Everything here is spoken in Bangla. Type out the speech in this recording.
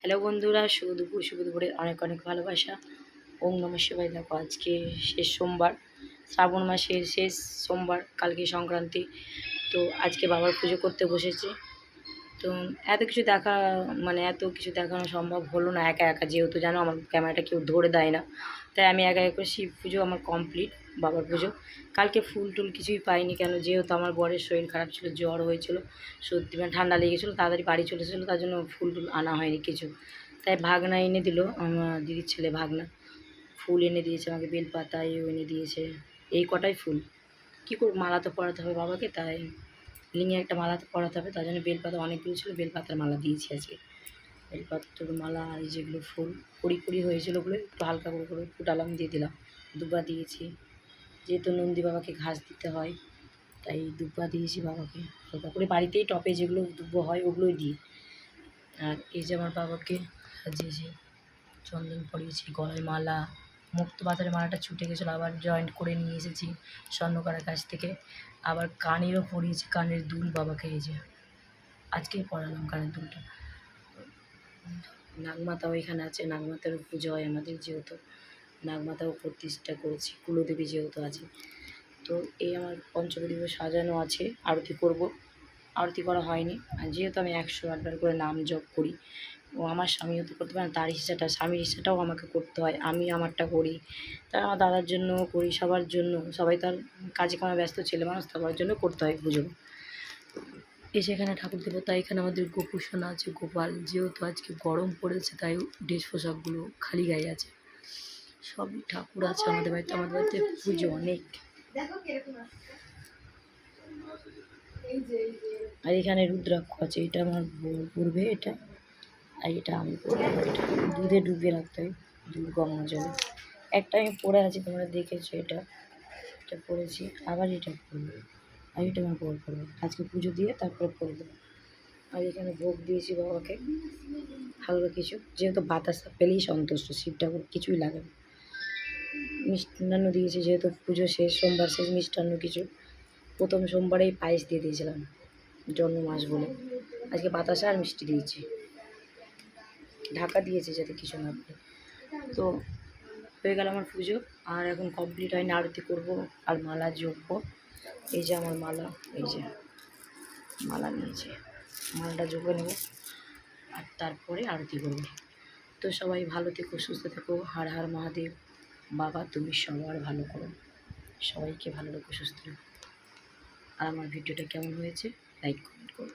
হ্যালো বন্ধুরা, শুভ দুপুরের অনেক অনেক ভালোবাসা। ওম নমঃ শিবায়। দেখো আজকে শেষ সোমবার, শ্রাবণ মাসের শেষ সোমবার, কালকে সংক্রান্তি। তো আজকে বাবার পুজো করতে বসেছি। তো এত কিছু দেখানো সম্ভব হলো না একা একা, যেহেতু জানো আমার ক্যামেরাটা কেউ ধরে দেয় না, তাই আমি একা একা শিব পুজো আমার কমপ্লিট। বাবার পুজো কালকে ফুল টুল কিছুই পাইনি, কেন যেহেতু আমার বরের শরীর খারাপ ছিল, জ্বর হয়েছিল, সত্যি মানে ঠান্ডা লেগেছিলো, তাড়াতাড়ি বাড়ি চলে এসেছিলো, তার জন্য ফুল টুল আনা হয়নি কিছু। তাই ভাগনা এনে দিল, আমার দিদির ছেলে ভাগনা ফুল এনে দিয়েছে আমাকে, বেলপাতা এনে দিয়েছে, এই কটাই ফুল। কী করে মালা তো পরাতে হবে বাবাকে, তাই লিঙে একটা মালা পরাতে হবে, তার জন্য বেলপাতা অনেকগুলো ছিল, বেলপাতার মালা দিয়েছি আজকে। বেলপাতার মালা আর এই যেগুলো ফুল কুড়ি হয়েছিল ওগুলো একটু হালকা করে ফুটালাম, দিয়ে দিলাম। দুব্বা দিয়েছি, যেহেতু নন্দী বাবাকে ঘাস দিতে হয়, তাই দুব্বা দিয়েছি বাবাকে হালকা করে, বাড়িতেই টপে যেগুলো দুব্ব হয় ওগুলোই দিই। আর এই যে আমার বাবাকে সাজিয়েছি, চন্দন পরিয়েছি, গলায় মালা, মুক্তো পাথরের মালাটা ছুটে গেছিলো, আবার জয়েন্ট করে নিয়ে এসেছি স্বর্ণকারের কাছ থেকে। আবার কানেরও পরিয়েছি, কানের দুল বাবাকে, এই যে আজকেই পরালাম কানের দুলটা। নাগমাতাও এখানে আছে, নাগমাতারও পুজো হয় আমাদের, যেহেতু নাগমাতাও প্রতিষ্ঠা করেছি, কুলদেবী যেহেতু আছে। তো এই আমার পঞ্চপ্রদীপে সাজানো আছে, আরতি করব। আরতি করা হয়নি, আর যেহেতু আমি 108বার করে নাম জপ করি, ও আমার স্বামীও তো করতে পারে না, তার ইচ্ছাটা, স্বামীর ইচ্ছাটাও আমাকে করতে হয়, আমি আমারটা করি, তাই আমার দাদার জন্য করি, সবার জন্য, সবাই তার কাজে কামে ব্যস্ত ছেলে মানুষ, সবার জন্য করতে হয় পুজো। এসে এখানে ঠাকুর দেবতা, এখানে আমাদের গোপুসোনা আছে, গোপাল, যেহেতু আজকে গরম পড়েছে তাই ড্রেস পোশাকগুলো খালি গায়ে আছে, সবই ঠাকুর আছে আমাদের বাড়িতে। আমাদের বাড়িতে পুজো অনেক। আর এখানে রুদ্রাক্ষ আছে, এটা আমার পূর্বে, এটা আর এটা আমি পড়বো, এটা দুধে ডুবিয়ে রাখতে হয়, দুধ গঙ্গা জলে। একটা আমি পরে আছি, তোমরা দেখেছো, এটা পরেছি, আবার এটা পরবো, আর এটা আমার বর পরবো, আজকে পুজো দিয়ে তারপরে পরে দেবো। আর এখানে ভোগ দিয়েছি বাবাকে হালকা কিছু, যেহেতু বাতাসা পেলেই সন্তুষ্ট, শিব ঠাকুর কিছুই লাগে না। মিষ্টান্ন দিয়েছি, যেহেতু পুজো শেষ সোমবার, শেষ মিষ্টান্ন কিছু। প্রথম সোমবারেই পায়েস দিয়ে দিয়েছিলাম জন্ম মাস বলে, আজকে বাতাসা আর মিষ্টি দিয়েছি, ঢাকা দিয়েছি যাতে কিছু না পড়ে। তো হয়ে গেল আমার পুজো, আর এখন কমপ্লিট হয়নি, আরতি করবো আর মালা জপবো। এই যে আমার মালা, এই যে মালা নিয়েছে, মালাটা জপে নেব আর তারপরে আরতি করবো। তো সবাই ভালো থেকো, সুস্থ থেকো, হর হর মহাদেব। বাবা তুমি সবার ভালো করো, সবাইকে ভালো রেখো, সুস্থ রেখো। আর আমার ভিডিওটা কেমন হয়েছে লাইক কমেন্ট করো।